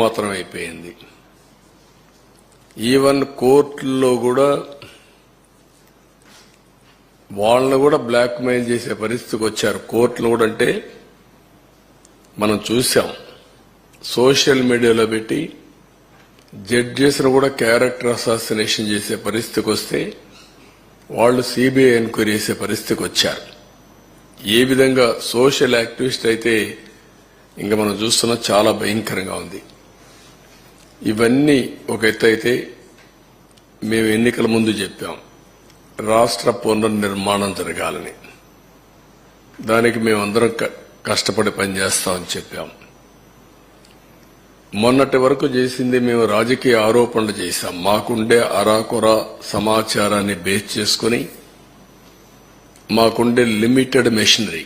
మాత్రం అయిపోయింది. ఈవెన్ కోర్టుల్లో కూడా వాళ్ళని కూడా బ్లాక్ మెయిల్ చేసే పరిస్థితికి వచ్చారు. కోర్టులు కూడా అంటే మనం చూసాం, సోషల్ మీడియాలో పెట్టి జడ్జెస్ను కూడా క్యారెక్టర్ అసాసినేషన్ చేసే పరిస్థితికి వస్తే వాళ్ళు సిబిఐ ఎంక్వైరీ చేసే పరిస్థితికి వచ్చారు. ఏ విధంగా సోషల్ యాక్టివిస్ట్ అయితే ఇంకా మనం చూస్తున్నా చాలా భయంకరంగా ఉంది. ఇవన్నీ ఒక ఎత్తు అయితే మేము ఎన్నికల ముందు చెప్పాం రాష్ట్ర పునర్నిర్మాణం జరగాలని. దానికి మేమందరం కష్టపడి పనిచేస్తామని చెప్పాం. మొన్నటి వరకు చేసింది మేము రాజకీయ ఆరోపణలు చేశాం. మాకుండే అరాకొర సమాచారాన్ని బేస్ చేసుకుని, మాకుండే లిమిటెడ్ మెషినరీ,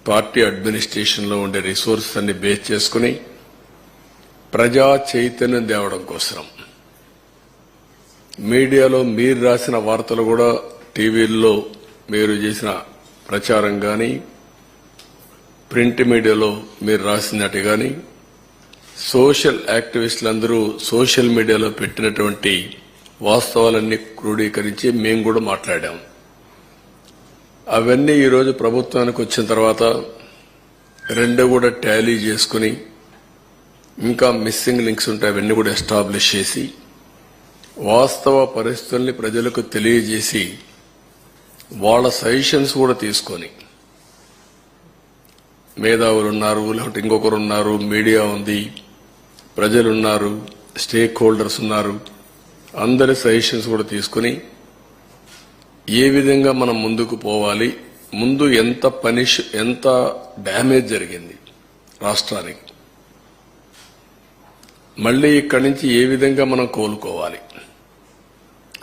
పార్టీ అడ్మినిస్ట్రేషన్లో ఉండే రిసోర్సెస్ అన్ని బేస్ చేసుకుని ప్రజా చైతన్యం తేవడం కోసం మీడియాలో మీరు రాసిన వార్తలు కూడా, టీవీల్లో మీరు చేసిన ప్రచారం కానీ, ప్రింట్ మీడియాలో మీరు రాసినట్టు కానీ, సోషల్ యాక్టివిస్టులందరూ సోషల్ మీడియాలో పెట్టినటువంటి వాస్తవాలన్నీ క్రోడీకరించి మేము కూడా మాట్లాడాం. అవన్నీ ఈరోజు ప్రభుత్వానికి వచ్చిన తర్వాత రెండు కూడా టాలీ చేసుకుని, ఇంకా మిస్సింగ్ లింక్స్ ఉంటాయి అవన్నీ కూడా ఎస్టాబ్లిష్ చేసి, వాస్తవ పరిస్థితుల్ని ప్రజలకు తెలియజేసి, వాళ్ళ సజెషన్స్ కూడా తీసుకొని, మేధావులు ఉన్నారు, లేకపోతే ఇంకొకరు ఉన్నారు, మీడియా ఉంది, ప్రజలున్నారు, స్టేక్ హోల్డర్స్ ఉన్నారు, అందరి సజెషన్స్ కూడా తీసుకుని ఏ విధంగా మనం ముందుకు పోవాలి, ముందు ఎంత డ్యామేజ్ జరిగింది రాష్ట్రానికి, మళ్లీ ఇక్కడి నుంచి ఏ విధంగా మనం కోలుకోవాలి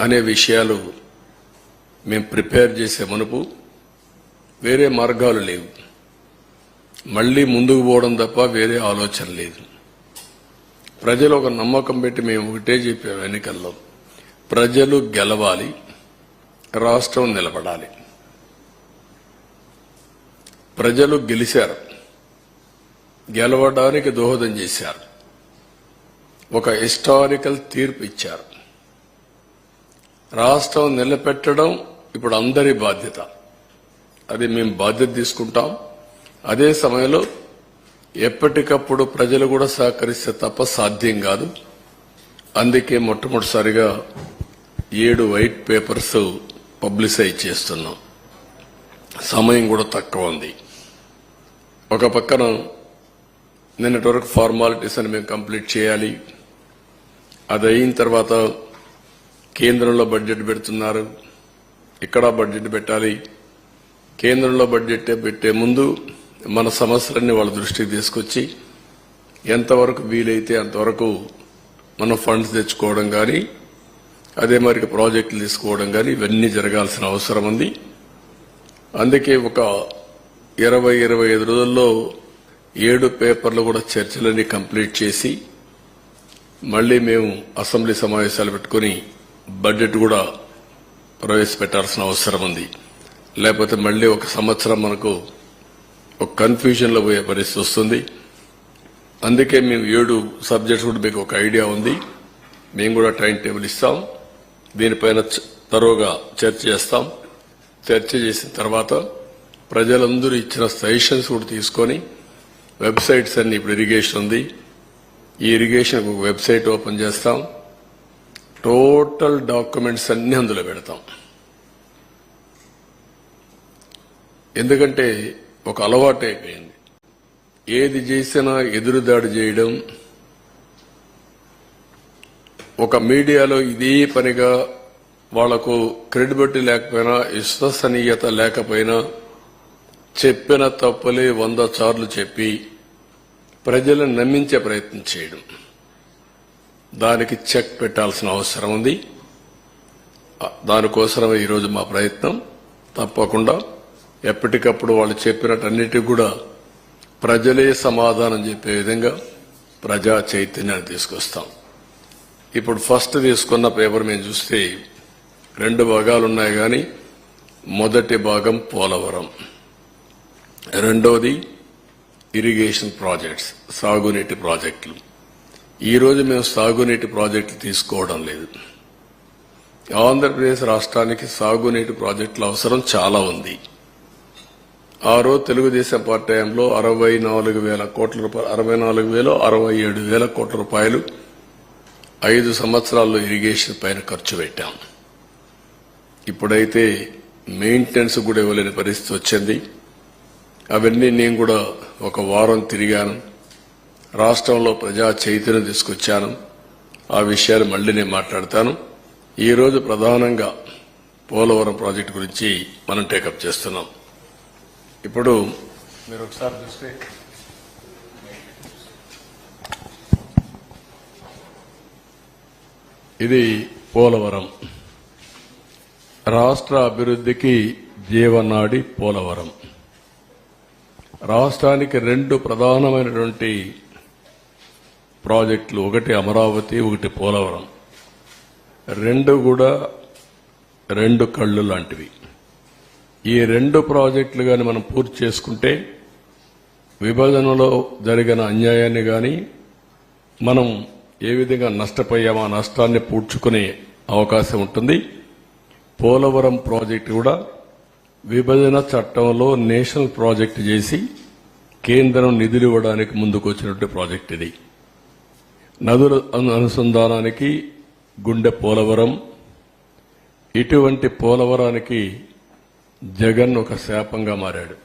అనే విషయాలు మేము ప్రిపేర్ చేసే మునుపు వేరే మార్గాలు లేవు. మళ్లీ ముందుకు పోవడం తప్ప వేరే ఆలోచన లేదు. ప్రజలు ఒక నమ్మకం పెట్టి మేము ఒకటే చెప్పాము ఎన్నికల్లో, ప్రజలు గెలవాలి, రాష్ట్రం నిలబడాలి. ప్రజలు గెలిచారు, గెలవడానికి దోహదం చేశారు, ఒక హిస్టారికల్ తీర్పు ఇచ్చారు. రాష్ట్రం నిలబెట్టడం ఇప్పుడు అందరి బాధ్యత. అది మేము బాధ్యత తీసుకుంటాం. అదే సమయంలో ఎప్పటికప్పుడు ప్రజలు కూడా సహకరిస్తే తప్ప సాధ్యం కాదు. అందుకే మొట్టమొదటిసారిగా 7 వైట్ పేపర్స్ పబ్లిసైజ్ చేస్తున్నాం. సమయం కూడా తక్కువ ఉంది. ఒక పక్కన నిన్నటి వరకు ఫార్మాలిటీస్ అని మేము కంప్లీట్ చేయాలి. అది అయిన తర్వాత కేంద్రంలో బడ్జెట్ పెడుతున్నారు, ఇక్కడ బడ్జెట్ పెట్టాలి. కేంద్రంలో బడ్జెట్ పెట్టే ముందు మన సమస్యలన్నీ వాళ్ళ దృష్టికి తీసుకొచ్చి ఎంతవరకు వీలైతే అంతవరకు మనం ఫండ్స్ తెచ్చుకోవడం కానీ, అదే మరి ప్రాజెక్టులు తీసుకోవడం కానీ ఇవన్నీ జరగాల్సిన అవసరం ఉంది. అందుకే ఒక 20-25 రోజుల్లో 7 పేపర్లు కూడా చర్చలన్నీ కంప్లీట్ చేసి మళ్లీ మేము అసెంబ్లీ సమావేశాలు పెట్టుకుని బడ్జెట్ కూడా ప్రవేశపెట్టాల్సిన అవసరం ఉంది. లేకపోతే మళ్లీ ఒక సంవత్సరం మనకు ఒక కన్ఫ్యూజన్లో పోయే పరిస్థితి వస్తుంది. అందుకే మేము 7 సబ్జెక్ట్స్ కూడా మీకు ఒక ఐడియా ఉంది. మేము కూడా టైం టేబుల్ ఇస్తాం. దీనిపైన తరోగా చర్చ చేస్తాం. చర్చ చేసిన తర్వాత ప్రజలందరూ ఇచ్చిన సజెషన్స్ కూడా తీసుకొని వెబ్సైట్స్ అన్ని, ఇప్పుడు ఇరిగేషన్ ఉంది, ఈ ఇరిగేషన్ ఒక వెబ్సైట్ ఓపెన్ చేస్తాం. టోటల్ డాక్యుమెంట్స్ అన్ని అందులో పెడతాం. ఎందుకంటే ఒక అలవాటు అయిపోయింది, ఏది చేసినా ఎదురుదాడి చేయడం. ఒక మీడియాలో ఇదే పనిగా వాళ్లకు క్రెడిబిలిటీ లేకపోయినా, విశ్వసనీయత లేకపోయినా చెప్పిన తప్పులే 100 సార్లు చెప్పి ప్రజలను నమ్మించే ప్రయత్నం చేయడం. దానికి చెక్ పెట్టాల్సిన అవసరం ఉంది. దానికోసమే ఈరోజు మా ప్రయత్నం. తప్పకుండా ఎప్పటికప్పుడు వాళ్ళు చెప్పినట్టన్నిటికీ కూడా ప్రజలే సమాధానం చెప్పే విధంగా ప్రజా చైతన్యాన్ని తీసుకొస్తాం. ఇప్పుడు ఫస్ట్ తీసుకున్న పేపర్ మేము చూస్తే 2 భాగాలున్నాయి. కానీ మొదటి భాగం పోలవరం, రెండోది ఇరిగేషన్ ప్రాజెక్ట్స్, సాగునీటి ప్రాజెక్టులు. ఈ రోజు మేము సాగునీటి ప్రాజెక్టులు తీసుకోవడం లేదు. ఆంధ్రప్రదేశ్ రాష్ట్రానికి సాగునీటి ప్రాజెక్టుల అవసరం చాలా ఉంది. ఆ రోజు తెలుగుదేశం పార్టీ హయాంలో 64,000 కోట్ల రూపాయలు, 67,000 కోట్ల రూపాయలు 5 సంవత్సరాల్లో ఇరిగేషన్ పైన ఖర్చు పెట్టాం. ఇప్పుడైతే మెయింటెనెన్స్ కూడా ఇవ్వలేని పరిస్థితి వచ్చింది. అవన్నీ నేను కూడా ఒక వారం తిరిగాను. రాష్ట్రంలో ప్రజా చైతన్యం తీసుకొచ్చాను. ఆ విషయాలు మళ్లీ నేను మాట్లాడతాను. ఈ రోజు ప్రధానంగా పోలవరం ప్రాజెక్టు గురించి మనం టేకప్ చేస్తున్నాం. ఇప్పుడు మీరు ఒకసారి చూస్తే ఇది పోలవరం రాష్ట్ర అభివృద్ధికి జీవనాడి పోలవరం. రాష్ట్రానికి 2 ప్రధానమైనటువంటి ప్రాజెక్టులు, ఒకటి అమరావతి, ఒకటి పోలవరం. 2 కూడా 2 కళ్ళు లాంటివి. ఈ 2 ప్రాజెక్టులు గాని మనం పూర్తి చేసుకుంటే విభజనలో జరిగిన అన్యాయాన్ని గాని మనం ఏ విధంగా నష్టపోయామో ఆ నష్టాన్ని పూడ్చుకునే అవకాశం ఉంటుంది. పోలవరం ప్రాజెక్టు కూడా విభజన చట్టంలో నేషనల్ ప్రాజెక్టు చేసి కేంద్రం నిధులు ఇవ్వడానికి ముందుకు వచ్చినటువంటి ప్రాజెక్టు ఇది. నదుల అనుసంధానానికి గుండె పోలవరం. ఇటువంటి పోలవరానికి జగన్ ఒక శాపంగా మారాడు.